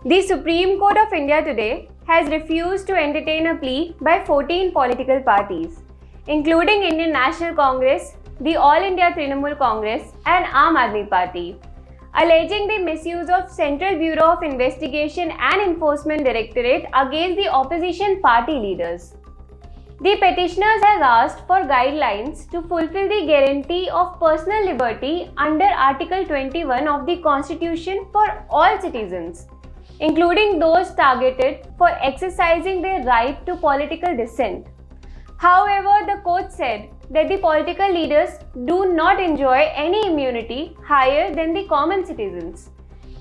The Supreme Court of India today has refused to entertain a plea by 14 political parties, including Indian National Congress, the All India Trinamool Congress and Aam Aadmi Party, alleging the misuse of Central Bureau of Investigation and Enforcement Directorate against the opposition party leaders. The petitioners have asked for guidelines to fulfill the guarantee of personal liberty under Article 21 of the Constitution for all citizens, including those targeted for exercising their right to political dissent. However, the court said that the political leaders do not enjoy any immunity higher than the common citizens.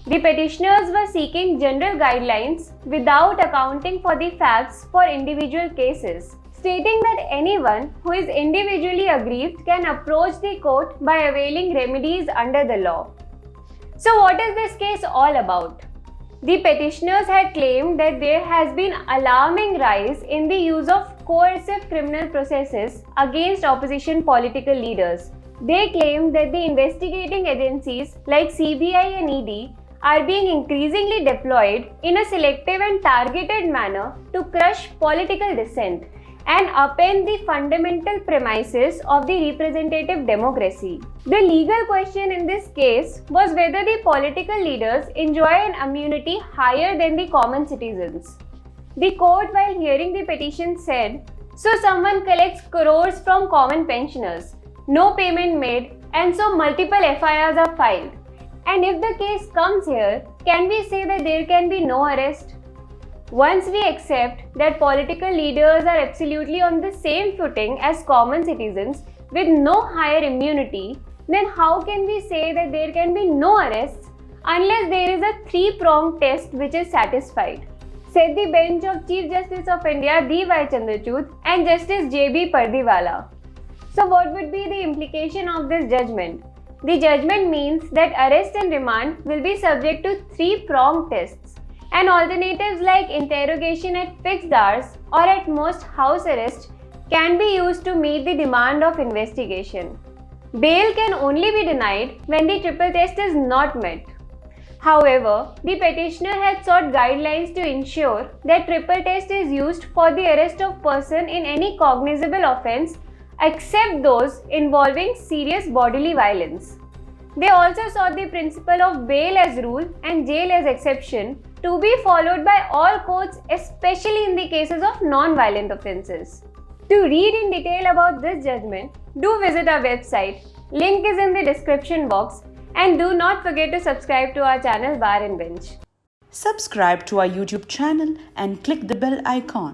The petitioners were seeking general guidelines without accounting for the facts for individual cases, stating that anyone who is individually aggrieved can approach the court by availing remedies under the law. So what is this case all about? The petitioners had claimed that there has been alarming rise in the use of coercive criminal processes against opposition political leaders. They claim that the investigating agencies like CBI and ED are being increasingly deployed in a selective and targeted manner to crush political dissent and upend the fundamental premises of the representative democracy. The legal question in this case was whether the political leaders enjoy an immunity higher than the common citizens. The court, while hearing the petition, said, "So someone collects crores from common pensioners, no payment made, and so multiple FIRs are filed. And if the case comes here, can we say that there can be no arrest? Once we accept that political leaders are absolutely on the same footing as common citizens with no higher immunity, then how can we say that there can be no arrests unless there is a three-pronged test which is satisfied?" said the bench of Chief Justice of India D.Y. Chandrachud and Justice J.B. Pardiwala. So what would be the implication of this judgment? The judgment means that arrest and remand will be subject to three-pronged tests, and alternatives like interrogation at fixed hours or at most house arrest can be used to meet the demand of investigation. Bail can only be denied when the triple test is not met. However, the petitioner had sought guidelines to ensure that triple test is used for the arrest of person in any cognizable offence except those involving serious bodily violence. They also sought the principle of bail as rule and jail as exception to be followed by all courts, especially in the cases of non-violent offences. To read in detail about this judgment, do visit our website. Link is in the description box. And do not forget to subscribe to our channel Bar and Bench. Subscribe to our YouTube channel and click the bell icon.